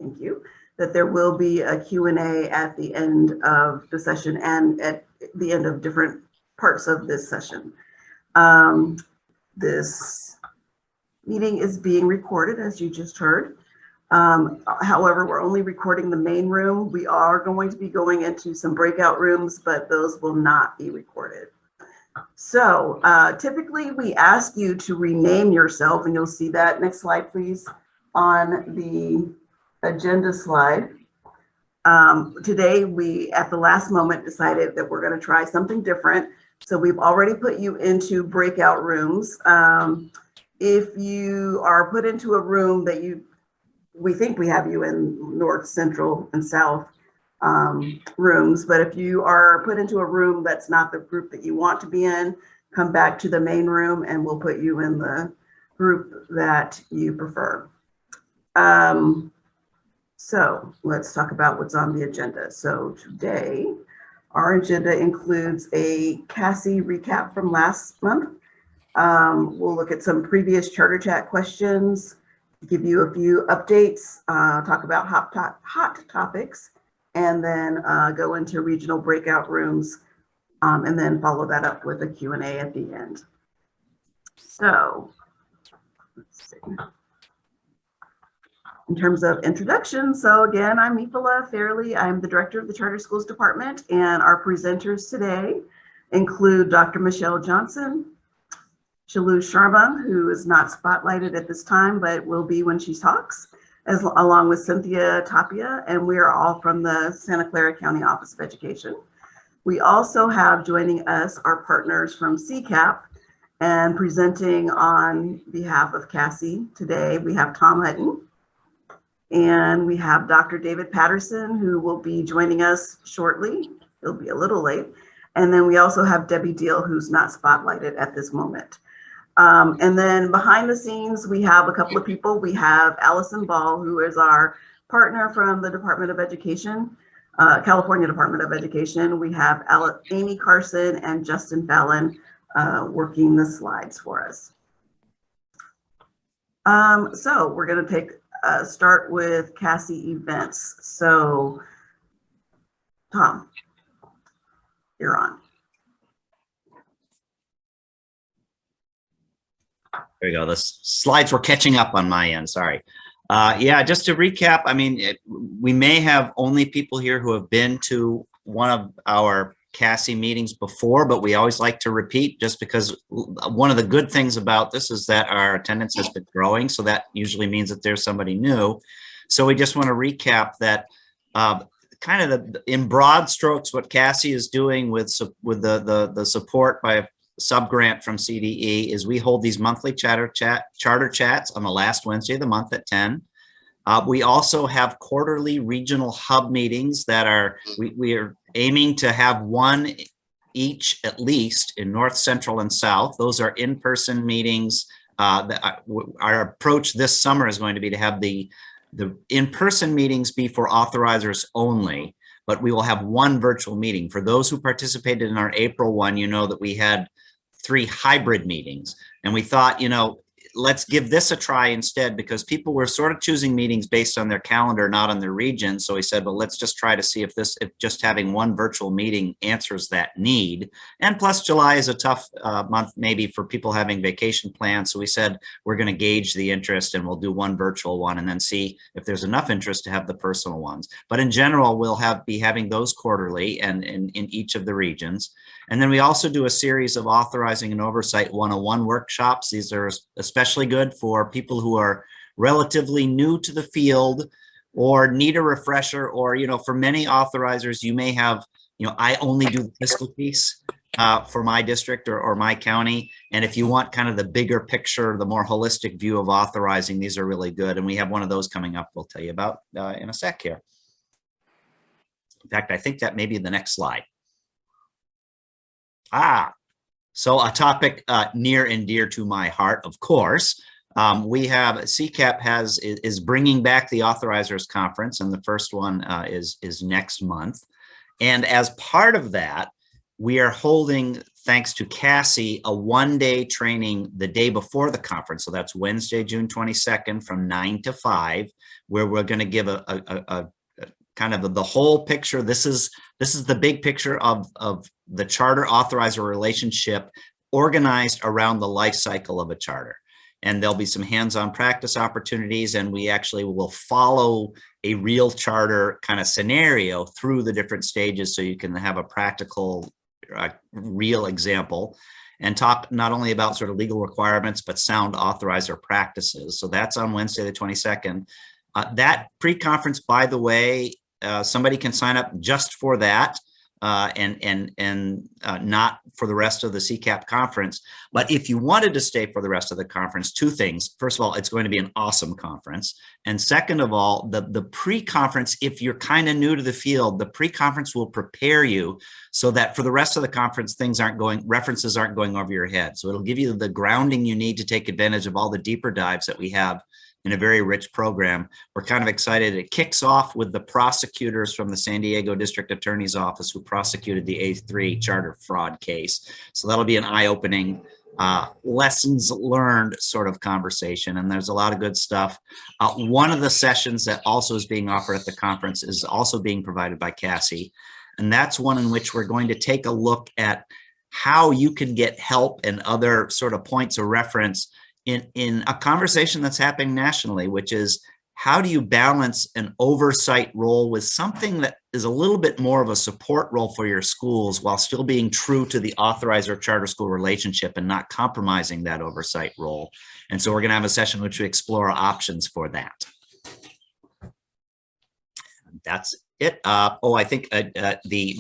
thank you, that there will be a Q&A at the end of the session and at the end of different parts of this session. This meeting is being recorded, as you just heard. However, we're only recording the main room. We are going to be going into some breakout rooms, but those will not be recorded. So typically we ask you to rename yourself, and you'll see that, next slide please, on the agenda slide. Today we, at the last moment, decided that we're going to try something different. So we've already put you into breakout rooms. If you are put into a room that we think we have you in North, Central, and South rooms, but if you are put into a room that's not the group that you want to be in, come back to the main room and we'll put you in the group that you prefer. So let's talk about what's on the agenda. So today, our agenda includes a CASI recap from last month. We'll look at some previous Charter Chat questions, give you a few updates, talk about hot topics, and then go into regional breakout rooms, and then follow that up with a Q&A at the end. So let's see. In terms of introduction, so again, I'm Miphala Fairley. I'm the director of the Charter Schools Department, and our presenters today include Dr. Michelle Johnson, Shalu Sharma, who is not spotlighted at this time, but will be when she talks, along with Cynthia Tapia, and we are all from the Santa Clara County Office of Education. We also have joining us our partners from CCAP, and presenting on behalf of CASI today, we have Tom Hutton, and we have Dr. David Patterson, who will be joining us shortly. He'll be a little late. And then we also have Debbie Deal, who's not spotlighted at this moment. And then behind the scenes, we have a couple of people. We have Allison Ball, who is our partner from the Department of Education, California Department of Education. We have Amy Carson and Justin Fallon working the slides for us. So we're going to start with CASI events. So Tom, you're on. There we go. The slides were catching up on my end. Sorry. Yeah, just to recap, I mean, we may have only people here who have been to one of our CASI meetings before, but we always like to repeat, just because one of the good things about this is that our attendance has been growing. So that usually means that there's somebody new. So we just want to recap that kind of in broad strokes, what CASI is doing with the support by a subgrant from CDE is we hold these monthly charter chats on the last Wednesday of the month at 10. We also have quarterly regional hub meetings that are, we are aiming to have one each at least in North, Central, and South. Those are in-person meetings. Our approach this summer is going to be to have the in-person meetings be for authorizers only, but we will have one virtual meeting. For those who participated in our April one, you know that we had 3 hybrid meetings, and we thought, you know, let's give this a try instead, because people were sort of choosing meetings based on their calendar, not on their region. So we said, well, let's just try to see if just having one virtual meeting answers that need. And plus July is a tough month, maybe for people having vacation plans. So we said, we're going to gauge the interest and we'll do one virtual one and then see if there's enough interest to have the personal ones. But in general, we'll be having those quarterly and in each of the regions. And then we also do a series of Authorizing and Oversight 101 workshops. These are especially good for people who are relatively new to the field or need a refresher, or, you know, for many authorizers, you may have, you know, I only do the fiscal piece for my district or my county. And if you want kind of the bigger picture, the more holistic view of authorizing, these are really good. And we have one of those coming up we'll tell you about in a sec here. In fact, I think that may be the next slide. So a topic near and dear to my heart, of course. We have CCAP is bringing back the Authorizers Conference, and the first one is next month. And as part of that, we are holding thanks to CASI, a one-day training the day before the conference. So that's Wednesday, June 22nd from 9 to 5, where we're going to give a kind of the whole picture. This is the big picture of the charter authorizer relationship organized around the life cycle of a charter. And there'll be some hands-on practice opportunities, and we actually will follow a real charter kind of scenario through the different stages so you can have a practical, real example, and talk not only about sort of legal requirements, but sound authorizer practices. So that's on Wednesday, the 22nd. That pre-conference, by the way, somebody can sign up just for that. And not for the rest of the CCAP conference. But if you wanted to stay for the rest of the conference, two things. First of all, it's going to be an awesome conference. And second of all, the pre-conference, if you're kind of new to the field, the pre-conference will prepare you so that for the rest of the conference, references aren't going over your head. So it'll give you the grounding you need to take advantage of all the deeper dives that we have in a very rich program. We're kind of excited. It kicks off with the prosecutors from the San Diego District Attorney's Office who prosecuted the A3 charter fraud case. So that'll be an eye-opening, lessons learned sort of conversation. And there's a lot of good stuff. One of the sessions that also is being offered at the conference is also being provided by CASI. And that's one in which we're going to take a look at how you can get help and other sort of points of reference in a conversation that's happening nationally, which is how do you balance an oversight role with something that is a little bit more of a support role for your schools while still being true to the authorizer charter school relationship and not compromising that oversight role. And so we're going to have a session in which we explore options for that. That's it. I think the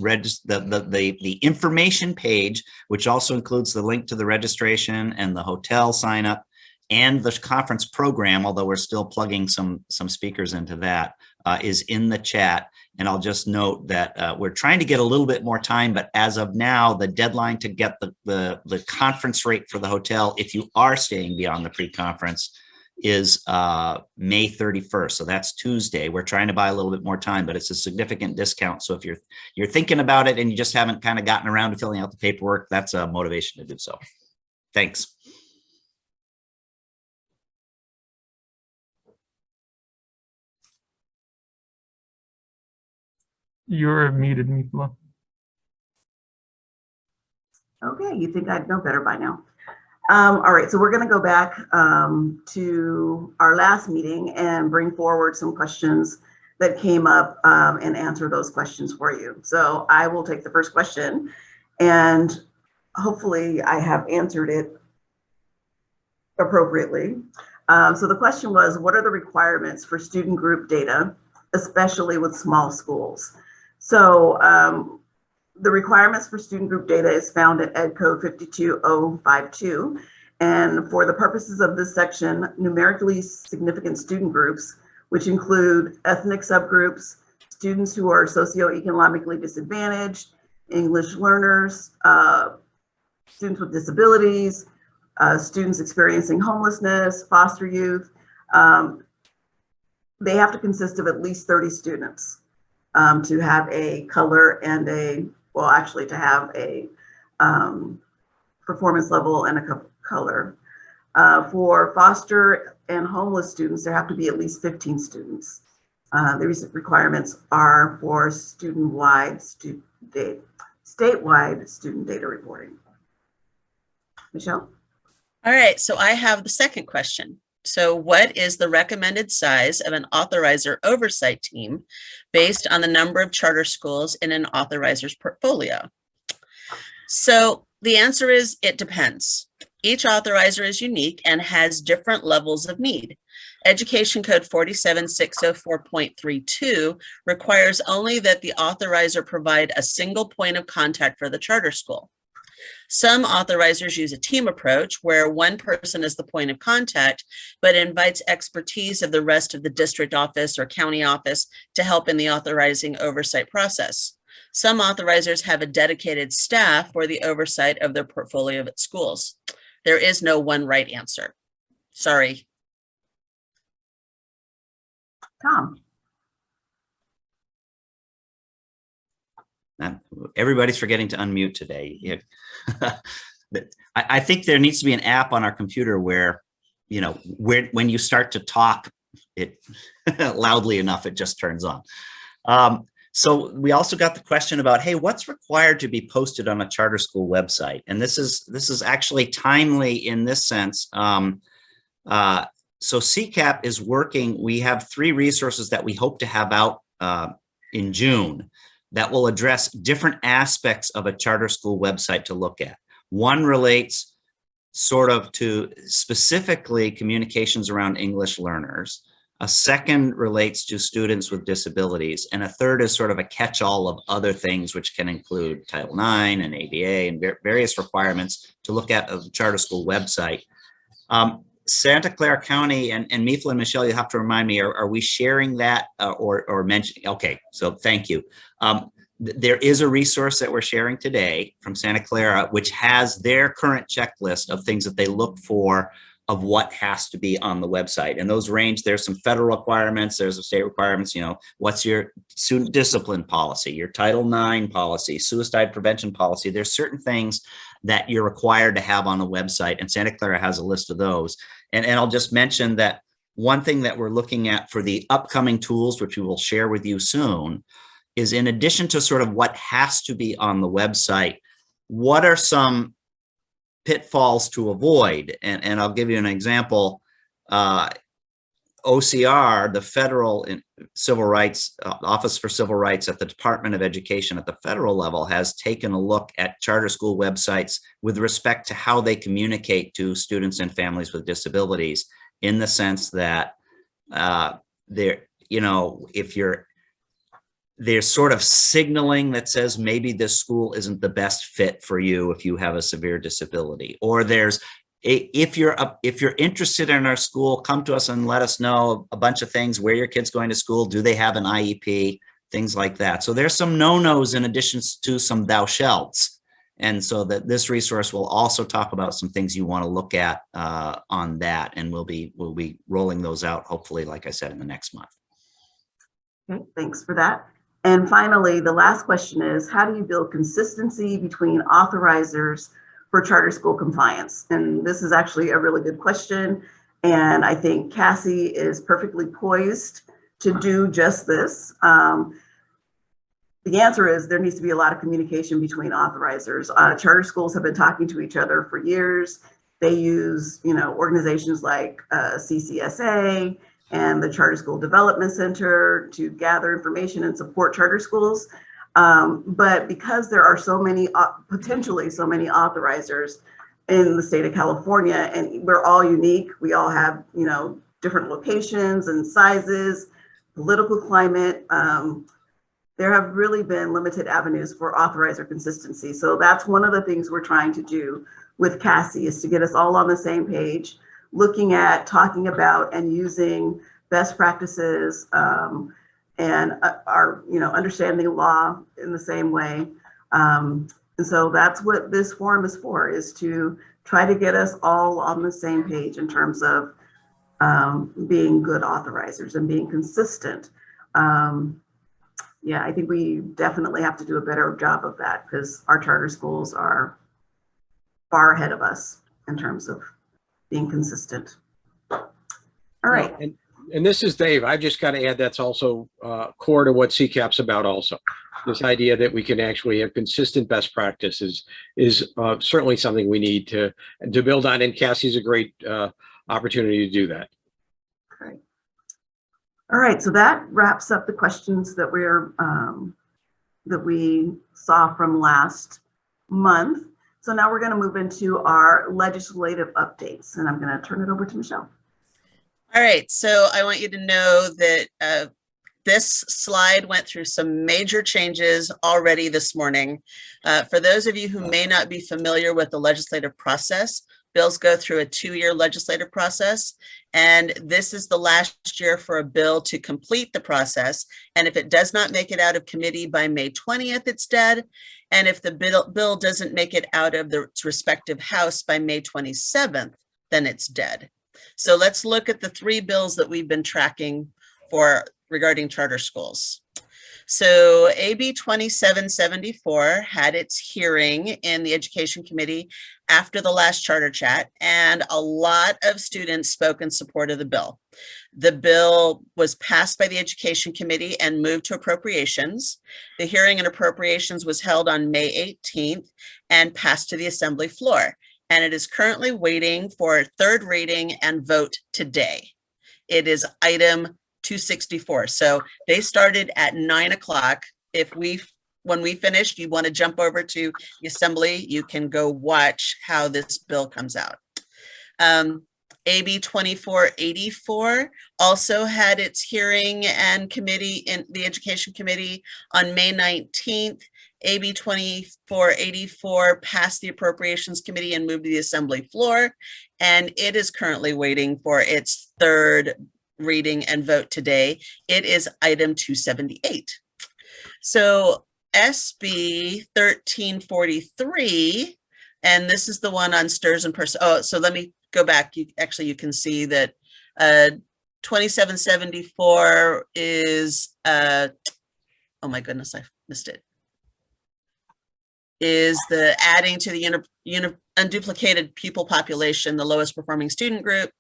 information page, which also includes the link to the registration and the hotel sign up, and the conference program, although we're still plugging some speakers into that, is in the chat. And I'll just note that we're trying to get a little bit more time, but as of now, the deadline to get the conference rate for the hotel, if you are staying beyond the pre-conference, is May 31st. So that's Tuesday. We're trying to buy a little bit more time, but it's a significant discount. So if you're thinking about it and you just haven't kind of gotten around to filling out the paperwork, that's a motivation to do so. Thanks. You're muted, Mifla. Okay, you think I'd know better by now. All right, so we're going to go back to our last meeting and bring forward some questions that came up and answer those questions for you. So I will take the first question, and hopefully I have answered it appropriately. So the question was, what are the requirements for student group data, especially with small schools? So the requirements for student group data is found at Ed Code 52052. And for the purposes of this section, numerically significant student groups, which include ethnic subgroups, students who are socioeconomically disadvantaged, English learners, students with disabilities, students experiencing homelessness, foster youth, they have to consist of at least 30 students to have a color and to have a performance level and a color. For foster and homeless students, there have to be at least 15 students. The recent requirements are for statewide student data reporting. Michelle? All right, so I have the second question. So what is the recommended size of an authorizer oversight team based on the number of charter schools in an authorizer's portfolio? So the answer is it depends. Each authorizer is unique and has different levels of need. Education Code 47604.32 requires only that the authorizer provide a single point of contact for the charter school. Some authorizers use a team approach where one person is the point of contact, but invites expertise of the rest of the district office or county office to help in the authorizing oversight process. Some authorizers have a dedicated staff for the oversight of their portfolio at schools. There is no one right answer. Sorry. Tom? Everybody's forgetting to unmute today. I think there needs to be an app on our computer where, when you start to talk, it loudly enough, it just turns on. So we also got the question about, hey, what's required to be posted on a charter school website? And this is actually timely in this sense. So CCAP is working. We have 3 resources that we hope to have out in June that will address different aspects of a charter school website to look at. One relates sort of to specifically communications around English learners. A second relates to students with disabilities. And a third is sort of a catch-all of other things, which can include Title IX and ADA and various requirements to look at a charter school website. Santa Clara County and Mifla and Michelle, you have to remind me, are we sharing that or mentioning? Okay, so thank you. There is a resource that we're sharing today from Santa Clara, which has their current checklist of things that they look for of what has to be on the website. And those range, there's some federal requirements, there's some state requirements, what's your student discipline policy, your Title IX policy, suicide prevention policy. There's certain things that you're required to have on a website, and Santa Clara has a list of those. And I'll just mention that one thing that we're looking at for the upcoming tools, which we will share with you soon, is in addition to sort of what has to be on the website, what are some pitfalls to avoid? And I'll give you an example. OCR, the Federal Civil Rights Office for Civil Rights at the Department of Education at the federal level, has taken a look at charter school websites with respect to how they communicate to students and families with disabilities, in the sense that there's sort of signaling that says maybe this school isn't the best fit for you if you have a severe disability, or if you're interested in our school, come to us and let us know a bunch of things: where your kid's going to school, do they have an IEP, things like that. So there's some no-nos in addition to some thou shalts. And so that this resource will also talk about some things you want to look at on that. And we'll be rolling those out, hopefully, like I said, in the next month. Okay, thanks for that. And finally, the last question is, how do you build consistency between authorizers for charter school compliance? And this is actually a really good question. And I think CASI is perfectly poised to do just this. The answer is there needs to be a lot of communication between authorizers. Charter schools have been talking to each other for years. They use, organizations like CCSA and the Charter School Development Center to gather information and support charter schools. But because there are so many, potentially so many authorizers in the state of California, and we're all unique, we all have, different locations and sizes, political climate, there have really been limited avenues for authorizer consistency. So that's one of the things we're trying to do with CASI, is to get us all on the same page, looking at, talking about, and using best practices and our, understanding law in the same way. And so that's what this forum is for, is to try to get us all on the same page in terms of being good authorizers and being consistent. Yeah, I think we definitely have to do a better job of that, because our charter schools are far ahead of us in terms of being consistent. All right. And this is Dave. I just got to add, that's also core to what CCAP's about also. This idea that we can actually have consistent best practices is certainly something we need to build on, and CASI is a great opportunity to do that. Great. All right, so that wraps up the questions that we saw from last month. So now we're going to move into our legislative updates, and I'm going to turn it over to Michelle. All right, so I want you to know that this slide went through some major changes already this morning. For those of you who may not be familiar with the legislative process, bills go through a 2-year legislative process, and this is the last year for a bill to complete the process. And if it does not make it out of committee by May 20th, it's dead. And if the bill doesn't make it out of the respective house by May 27th, then it's dead. So let's look at the 3 bills that we've been tracking for regarding charter schools. So AB 2774 had its hearing in the Education Committee after the last charter chat, and a lot of students spoke in support of the bill. The bill was passed by the Education Committee and moved to appropriations. The hearing and appropriations was held on May 18th and passed to the Assembly floor. And it is currently waiting for third reading and vote today. It is item 264. So they started at 9 o'clock. When we finished, you want to jump over to the Assembly, you can go watch how this bill comes out. AB 2484 also had its hearing and committee in the Education Committee on May 19th. AB 2484 passed the Appropriations Committee and moved to the Assembly floor, and it is currently waiting for its third reading and vote today. It is item 278. So SB 1343, and this is the one on STRS and person. Oh, so let me go back. You can see that 2774 is, oh my goodness, I missed it. Is the adding to the unduplicated pupil population, the lowest performing student group.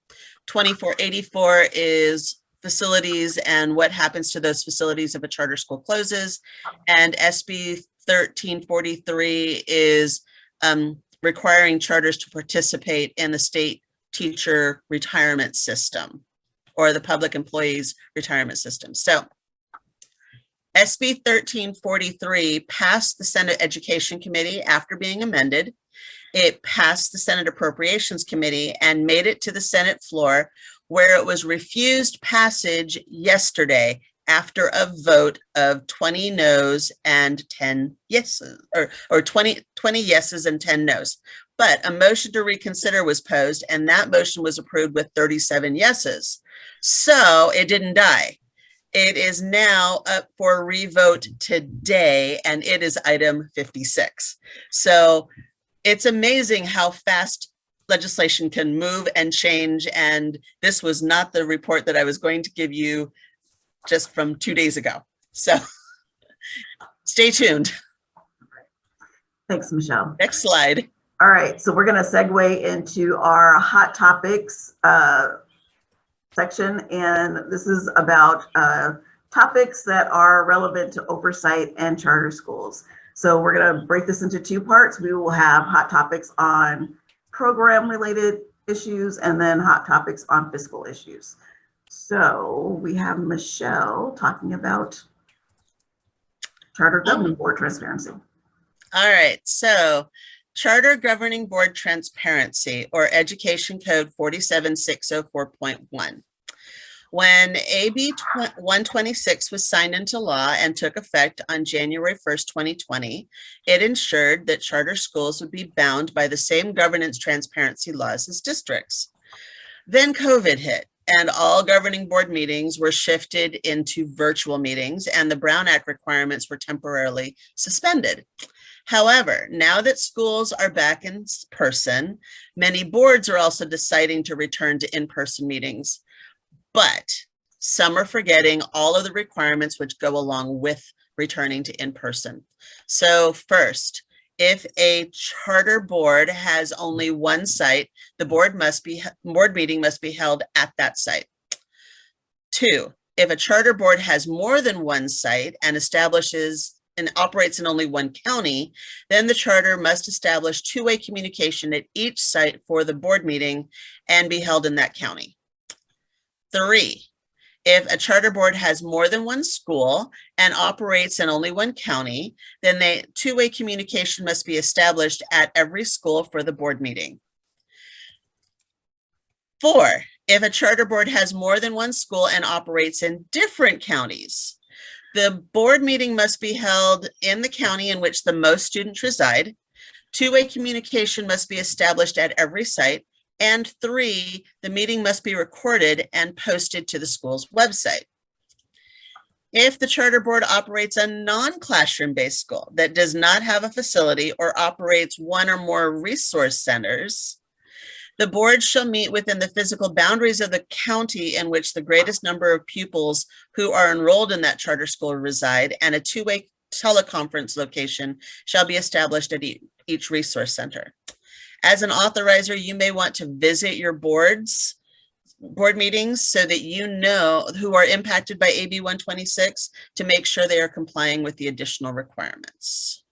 2484 is facilities and what happens to those facilities if a charter school closes. And SB 1343 is requiring charters to participate in the state teacher retirement system or the public employees retirement system. So SB 1343 passed the Senate Education Committee after being amended. It passed the Senate Appropriations Committee and made it to the Senate floor, where it was refused passage yesterday after a vote of 20 noes and 10 yeses, or 20 yeses and 10 noes. But a motion to reconsider was posed, and that motion was approved with 37 yeses. So it didn't die. It is now up for revote today, and it is item 56. So it's amazing how fast legislation can move and change. And this was not the report that I was going to give you just from 2 days ago. So stay tuned. Thanks, Michelle. Next slide. All right, so we're going to segue into our hot topics section, and this is about topics that are relevant to oversight and charter schools. So we're going to break this into two parts. We will have hot topics on program related issues and then hot topics on fiscal issues. So we have Michelle talking about Charter Governing Board transparency. All right, so Charter Governing Board Transparency, or Education Code 47604.1. When AB 126 was signed into law and took effect on January 1st, 2020, it ensured that charter schools would be bound by the same governance transparency laws as districts. Then COVID hit, and all governing board meetings were shifted into virtual meetings, and the Brown Act requirements were temporarily suspended. However, now that schools are back in person, many boards are also deciding to return to in-person meetings, but some are forgetting all of the requirements which go along with returning to in-person. So first, if a charter board has only one site, the board meeting must be held at that site. 2, if a charter board has more than one site and establishes and operates in only one county, then the charter must establish two-way communication at each site for the board meeting and be held in that county. 3, if a charter board has more than one school and operates in only one county, then two-way communication must be established at every school for the board meeting. 4, if a charter board has more than one school and operates in different counties, the board meeting must be held in the county in which the most students reside. Two-way communication must be established at every site. And 3, the meeting must be recorded and posted to the school's website. If the charter board operates a non-classroom-based school that does not have a facility or operates one or more resource centers, The board shall meet within the physical boundaries of the county in which the greatest number of pupils who are enrolled in that charter school reside, and a two-way teleconference location shall be established at each resource center. As an authorizer, you may want to visit your board meetings so that you know who are impacted by AB 126 to make sure they are complying with the additional requirements.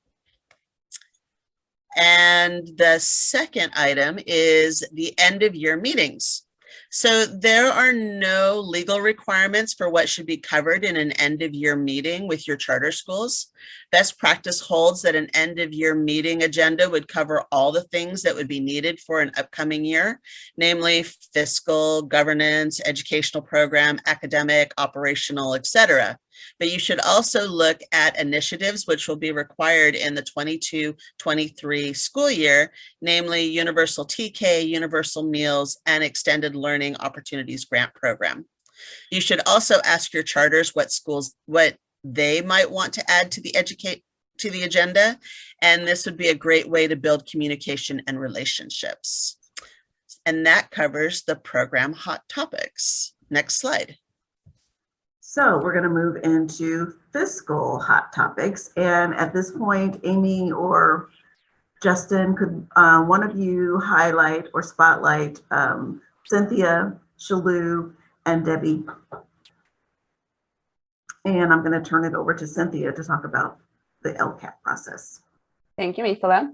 And the second item is the end of year meetings. So there are no legal requirements for what should be covered in an end of year meeting with your charter schools. Best practice holds that an end of year meeting agenda would cover all the things that would be needed for an upcoming year, namely fiscal, governance, educational program, academic, operational, etc. But you should also look at initiatives which will be required in the 22-23 school year, namely Universal TK, Universal Meals, and Extended Learning Opportunities Grant Program. You should also ask your charters what they might want to add to the agenda, and this would be a great way to build communication and relationships. And that covers the program hot topics. Next slide. So we're going to move into fiscal hot topics. And at this point, Amy or Justin, could one of you highlight or spotlight Cynthia, Shalou, and Debbie? And I'm going to turn it over to Cynthia to talk about the LCAP process. Thank you, Mifala.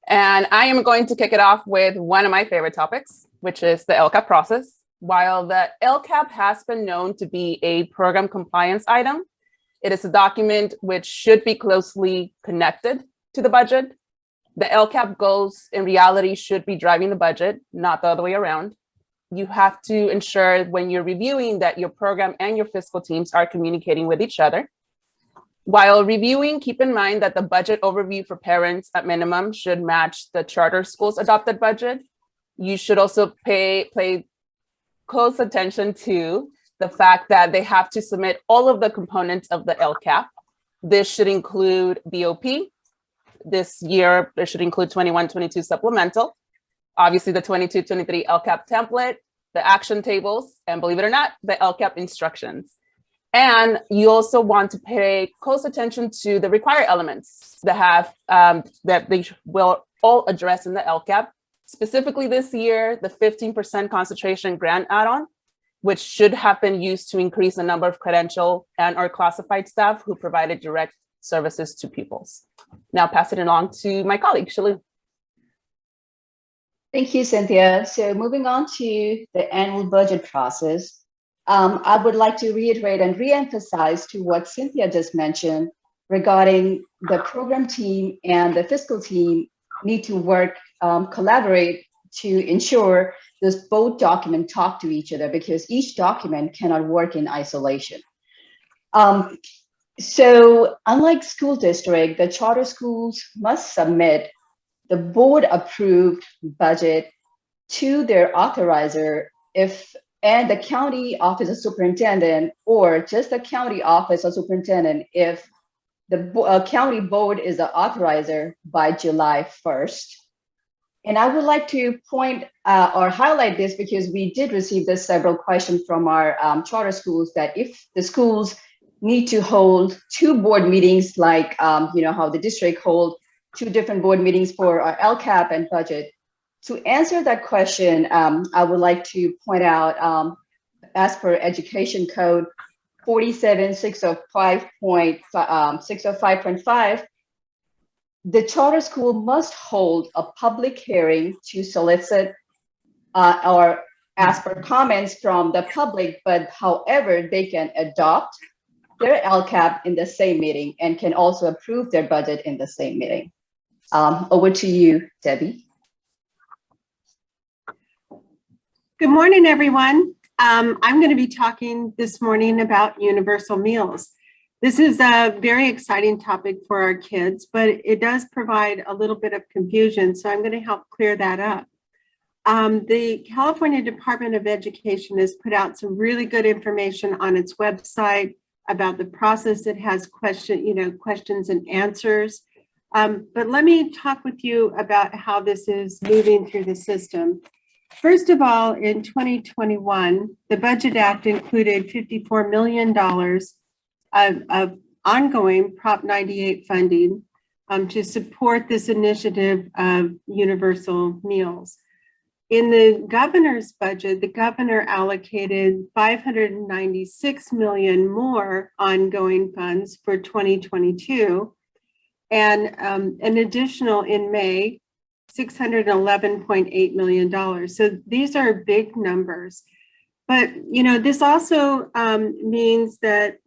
And I am going to kick it off with one of my favorite topics, which is the LCAP process. While the LCAP has been known to be a program compliance item, it is a document which should be closely connected to the budget. The LCAP goals in reality should be driving the budget, not the other way around. You have to ensure when you're reviewing that your program and your fiscal teams are communicating with each other. While reviewing, keep in mind that the budget overview for parents at minimum should match the charter school's adopted budget. You should also pay close attention to the fact that they have to submit all of the components of the LCAP. This should include BOP. This year, it should include 21-22 supplemental. Obviously, the 22-23 LCAP template, the action tables, and believe it or not, the LCAP instructions. And you also want to pay close attention to the required elements that they will all address in the LCAP. Specifically this year, the 15% concentration grant add-on, which should have been used to increase the number of credential and or classified staff who provided direct services to pupils. Now pass it along to my colleague, Shalou. Thank you, Cynthia. So moving on to the annual budget process, I would like to reiterate and reemphasize to what Cynthia just mentioned regarding the program team and the fiscal team need to work, collaborate to ensure those both documents talk to each other, because each document cannot work in isolation. So unlike school district, the charter schools must submit the board approved budget to their authorizer and the county office of superintendent, or just the county office of superintendent if the county board is the authorizer by July 1st. And I would like to point or highlight this because we did receive this several questions from our charter schools that if the schools need to hold 2 board meetings, like how the district hold 2 different board meetings for our LCAP and budget. To answer that question, I would like to point out, as per Education Code 47-605.605.5, the charter school must hold a public hearing to solicit or ask for comments from the public, but however, they can adopt their LCAP in the same meeting and can also approve their budget in the same meeting. Over to you, Debbie. Good morning, everyone. I'm going to be talking this morning about universal meals. This is a very exciting topic for our kids, but it does provide a little bit of confusion, so I'm going to help clear that up. The California Department of Education has put out some really good information on its website about the process. It has questions and answers. But let me talk with you about how this is moving through the system. First of all, in 2021, the Budget Act included $54 million of ongoing Prop 98 funding to support this initiative of universal meals. In the governor's budget, the governor allocated $596 million more ongoing funds for 2022, and an additional in May, $611.8 million. So these are big numbers. But, you know, this also means that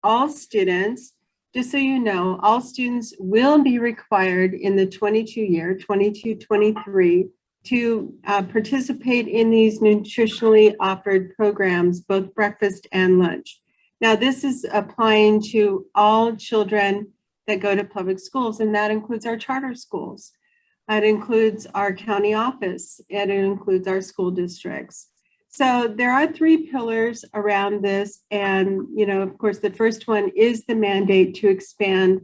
all students, just so you know, all students will be required in the 22-23 to participate in these nutritionally offered programs, both breakfast and lunch. Now, this is applying to all children that go to public schools, and that includes our charter schools. It includes our county office, and it includes our school districts. So there are three pillars around this. And, you know, of course, the first one is the mandate to expand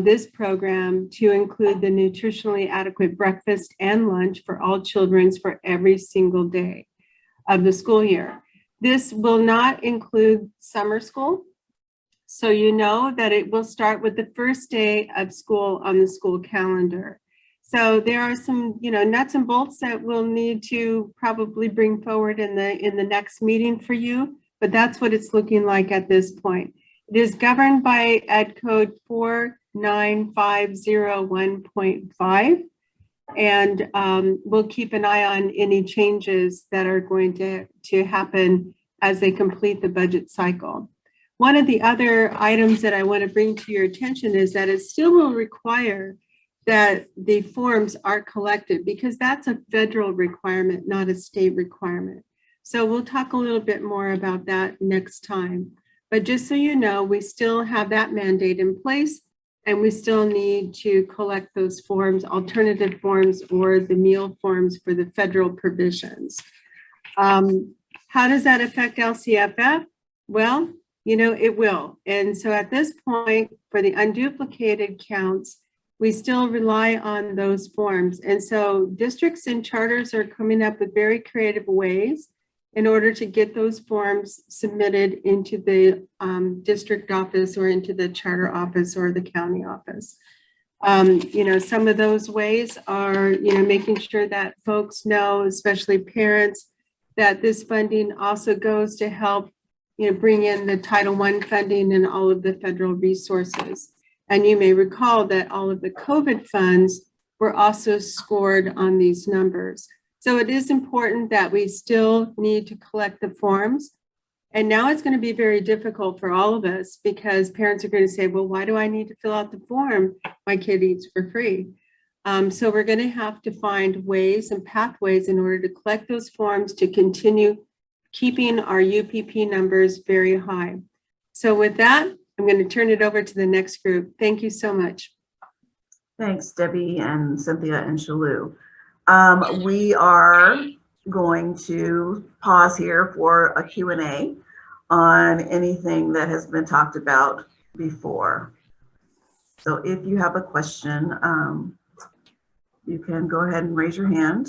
this program to include the nutritionally adequate breakfast and lunch for all children for every single day of the school year. This will not include summer school. So you know that it will start with the first day of school on the school calendar. So there are some, you know, nuts and bolts that we'll need to probably bring forward in the next meeting for you, but that's what it's looking like at this point. It is governed by Ed Code 49501.5, and we'll keep an eye on any changes that are going to happen as they complete the budget cycle. One of the other items that I want to bring to your attention is that it still will require that the forms are collected, because that's a federal requirement, not a state requirement. So we'll talk a little bit more about that next time. But just so you know, we still have that mandate in place, and we still need to collect those forms, alternative forms, or the meal forms for the federal provisions. How does that affect LCFF? Well, you know, it will. And so at this point, for the unduplicated counts, we still rely on those forms. And so districts and charters are coming up with very creative ways in order to get those forms submitted into the district office or into the charter office or the county office. You know, some of those ways are, you know, making sure that folks know, especially parents, that this funding also goes to help, you know, bring in the Title I funding and all of the federal resources. And you may recall that all of the COVID funds were also scored on these numbers. So it is important that we still need to collect the forms. And now it's going to be very difficult for all of us, because parents are going to say, well, why do I need to fill out the form? My kid eats for free. So we're going to have to find ways and pathways in order to collect those forms to continue keeping our UPP numbers very high. So with that, I'm going to turn it over to the next group. Thank you so much. Thanks, Debbie and Cynthia and Shalou. We are going to pause here for a Q&A on anything that has been talked about before. So if you have a question, you can go ahead and raise your hand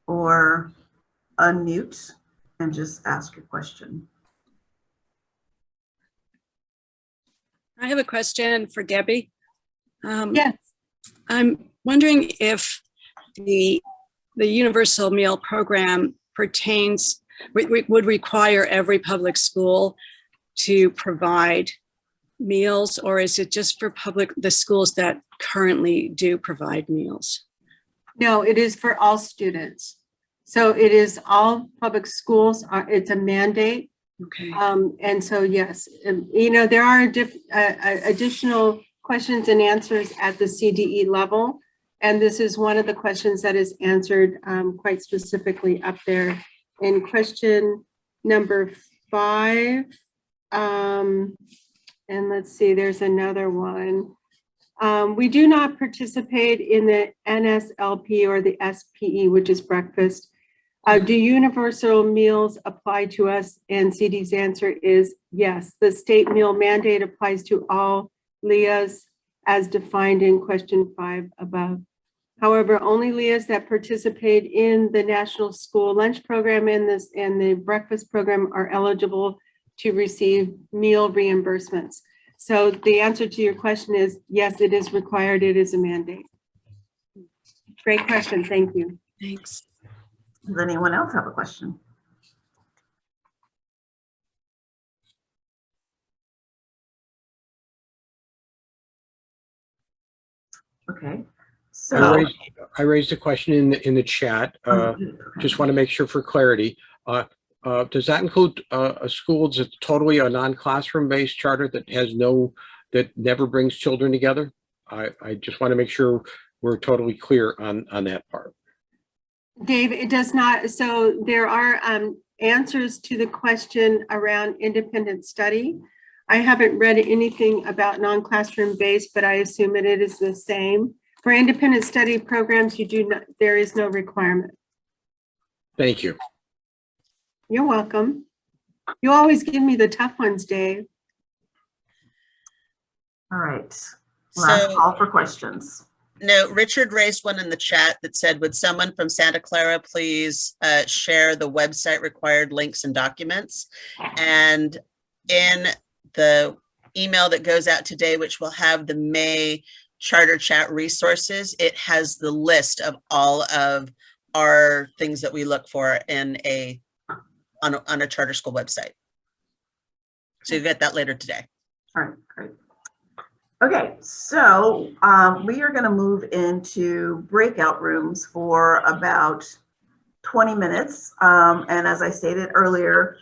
or unmute and just ask your question. I have a question for Debbie. Yes. I'm wondering if the universal meal program would require every public school to provide meals, or is it just for the schools that currently do provide meals? No, it is for all students. So it is all public schools. It's a mandate. Okay. And so, yes, you know, there are additional questions and answers at the CDE level. And this is one of the questions that is answered quite specifically up there in question number 5. And let's see, there's another one. We do not participate in the NSLP or the SPE, which is breakfast. Do universal meals apply to us? And CD's answer is yes. The state meal mandate applies to all LEAs as defined in question 5 above. However, only LEAs that participate in the National School Lunch Program and the breakfast program are eligible to receive meal reimbursements. So the answer to your question is yes, it is required. It is a mandate. Great question. Thank you. Thanks. Does anyone else have a question? I Okay, so. raised a question in the chat. Just want to make sure for clarity. Does that include a school that's totally a non-classroom based charter that never brings children together? I just want to make sure we're totally clear on that part. Dave, it does not. So there are answers to the question around independent study. I haven't read anything about non-classroom based, but I assume that it is the same. For independent study programs, there is no requirement. Thank you. You're welcome. You always give me the tough ones, Dave. All right, last So, call for questions. no, Richard raised one in the chat that said, would someone from Santa Clara please share the website required links and documents? And in the email that goes out today, which will have the May Charter Chat resources, it has the list of all of our things that we look for in on a charter school website. So you get that later today. All right, great. Okay, so we are going to move into breakout rooms for about 20 minutes. And as I stated earlier,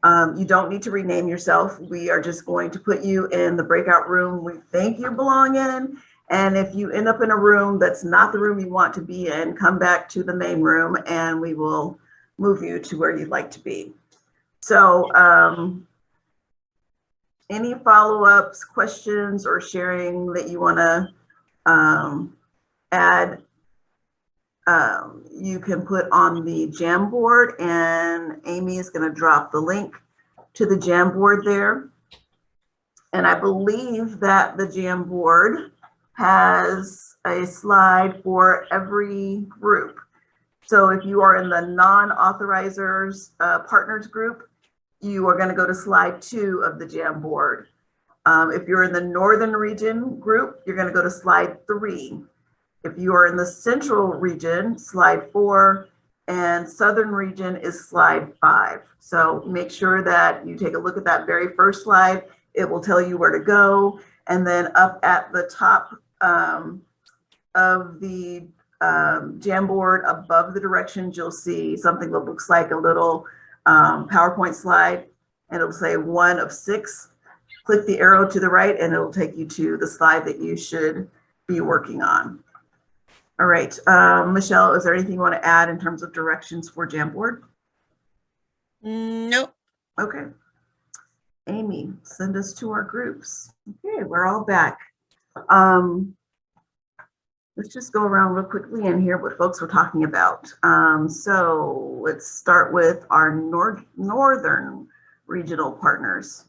you don't need to rename yourself. We are just going to put you in the breakout room we think you belong in. And if you end up in a room that's not the room you want to be in, come back to the main room and we will move you to where you'd like to be. So any follow-ups, questions, or sharing that you want to add, you can put on the Jamboard, and Amy is going to drop the link to the Jamboard there. And I believe that the Jamboard has a slide for every group. So if you are in the non-authorizers partners group, you are going to go to slide 2 of the Jamboard. If you're in the northern region group, you're going to go to slide 3. If you are in the central region, slide 4, and southern region is slide 5. So make sure that you take a look at that very first slide. It will tell you where to go. And then up at the top of the Jamboard, above the directions, you'll see something that looks like a little PowerPoint slide, and it'll say 1 of 6. Click the arrow to the right and it'll take you to the slide that you should be working on. All right, Michelle, is there anything you want to add in terms of directions for Jamboard? Nope. Okay. Amy, send us to our groups. Okay, we're all back. Let's just go around real quickly and hear what folks were talking about. So let's start with our northern regional partners.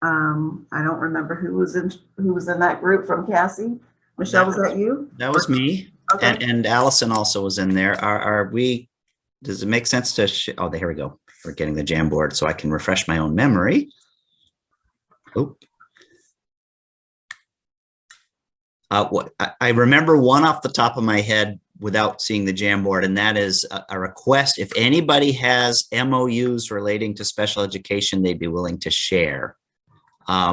I don't remember who was in that group from CASI. Michelle, was that you? That was me. Okay. And Allison also was in there. Does it make sense to, oh, here we go. We're getting the Jamboard so I can refresh my own memory. Oh. I remember one off the top of my head without seeing the Jamboard, and that is a request. If anybody has MOUs relating to special education, they'd be willing to share.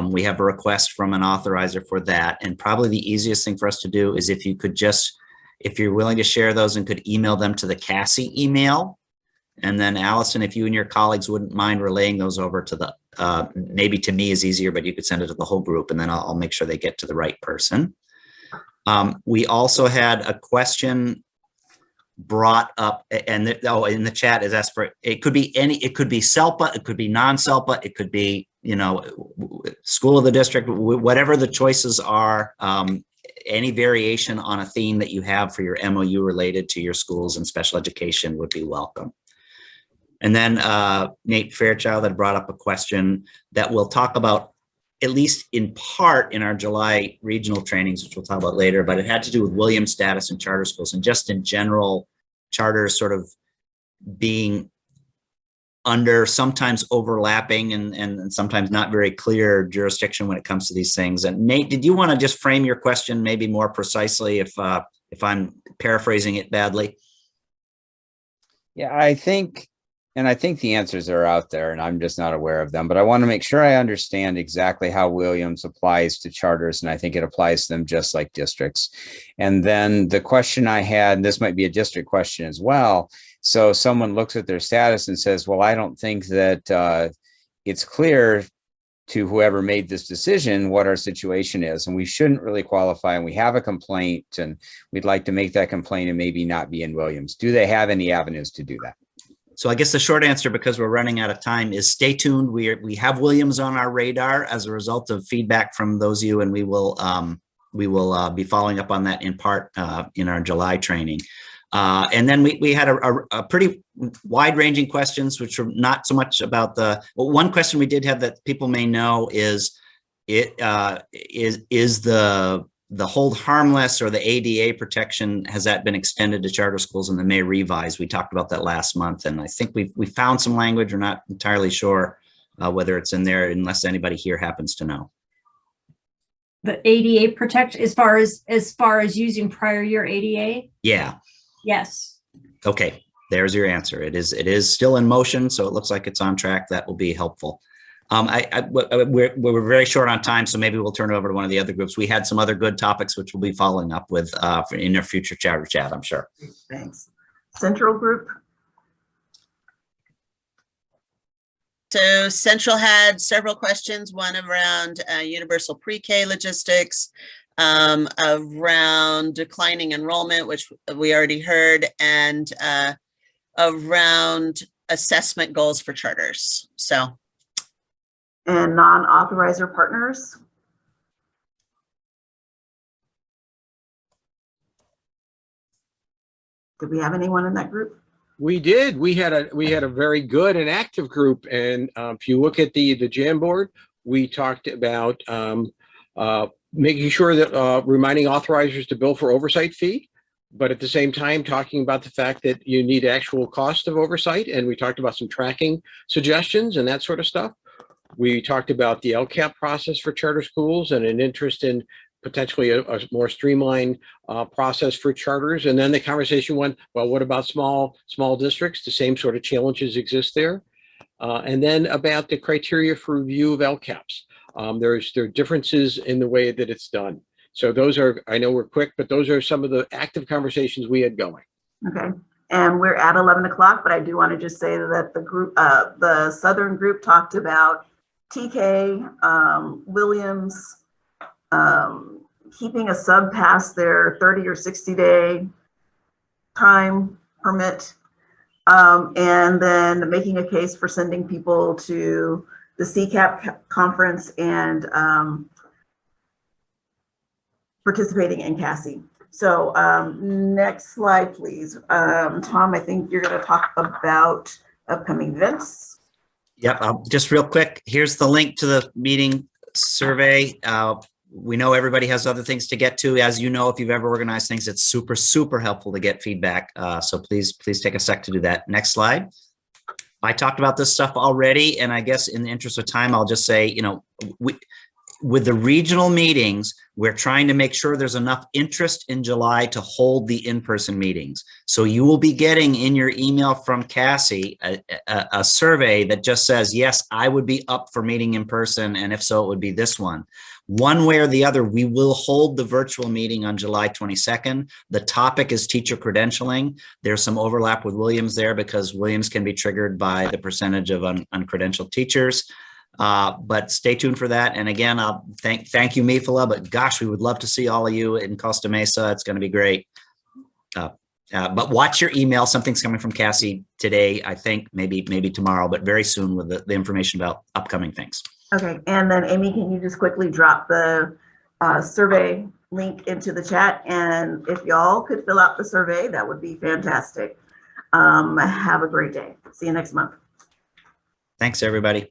We have a request from an authorizer for that. And probably the easiest thing for us to do is if you could just, if you're willing to share those and could email them to the CASI email. And then Allison, if you and your colleagues wouldn't mind relaying those over to the, maybe to me is easier, but you could send it to the whole group and then I'll make sure they get to the right person. We also had a question brought up, and in the chat is asked for, it could be it could be SELPA, it could be non-SELPA, it could be, school of the district, whatever the choices are, any variation on a theme that you have for your MOU related to your schools and special education would be welcome. And then Nate Fairchild had brought up a question that we'll talk about at least in part in our July regional trainings, which we'll talk about later, but it had to do with Williams status in charter schools and just in general charters sort of being under sometimes overlapping and sometimes not very clear jurisdiction when it comes to these things. And Nate, did you want to just frame your question maybe more precisely if I'm paraphrasing it badly? Yeah, I think the answers are out there and I'm just not aware of them, but I want to make sure I understand exactly how Williams applies to charters. And I think it applies to them just like districts. And then the question I had, this might be a district question as well. So someone looks at their status and says, well, I don't think that it's clear to whoever made this decision what our situation is, and we shouldn't really qualify, and we have a complaint and we'd like to make that complaint and maybe not be in Williams. Do they have any avenues to do that? So I guess the short answer, because we're running out of time, is stay tuned. We have Williams on our radar as a result of feedback from those of you, and we will be following up on that in part in our July training. And then we had a pretty wide-ranging questions, which were not so much about one question we did have that people may know is the hold harmless or the ADA protection, has that been extended to charter schools in the May revise? We talked about that last month, and I think we found some language. We're not entirely sure whether it's in there, unless anybody here happens to know. The ADA protect as far as using prior year ADA? Yeah. Yes. Okay, there's your answer. It is still in motion, so it looks like it's on track. That will be helpful. We're very short on time, so maybe we'll turn it over to one of the other groups. We had some other good topics which we'll be following up with in our future chatter chat, I'm sure. Thanks. Central group. So Central had several questions, one around universal pre-K logistics, around declining enrollment, which we already heard, and around assessment goals for charters. So. And non-authorizer partners. Did we have anyone in that group? We did. We had a very good and active group. And if you look at the Jamboard, we talked about making sure that reminding authorizers to bill for oversight fee, but at the same time talking about the fact that you need actual cost of oversight. And we talked about some tracking suggestions and that sort of stuff. We talked about the LCAP process for charter schools and an interest in potentially a more streamlined process for charters. And then the conversation went, well, what about small districts? The same sort of challenges exist there. And then about the criteria for review of LCAPs. There are differences in the way that it's done. So those are, I know we're quick, but those are some of the active conversations we had going. Okay. And we're at 11 o'clock, but I do want to just say that the group, the Southern group talked about TK, Williams, keeping a sub past their 30 or 60 day time permit, and then making a case for sending people to the CCAP conference and participating in CASI. So next slide, please. Tom, I think you're going to talk about upcoming events. Yep, just real quick, here's the link to the meeting survey. We know everybody has other things to get to. As you know, if you've ever organized things, it's super, super helpful to get feedback. So please take a sec to do that. Next slide. I talked about this stuff already, and I guess in the interest of time, I'll just say, you know, with the regional meetings, we're trying to make sure there's enough interest in July to hold the in-person meetings. So you will be getting in your email from CASI a survey that just says, yes, I would be up for meeting in person, and if so, it would be this one. One way or the other, we will hold the virtual meeting on July 22nd. The topic is teacher credentialing. There's some overlap with Williams there because Williams can be triggered by the percentage of uncredentialed teachers. But stay tuned for that. And again, I'll thank you, Mifala, but gosh, we would love to see all of you in Costa Mesa. It's going to be great. But watch your email. Something's coming from CASI today, I think, maybe tomorrow, but very soon with the information about upcoming things. Okay, and then Amy, can you just quickly drop the survey link into the chat? And if y'all could fill out the survey, that would be fantastic. Have a great day. See you next month. Thanks, everybody.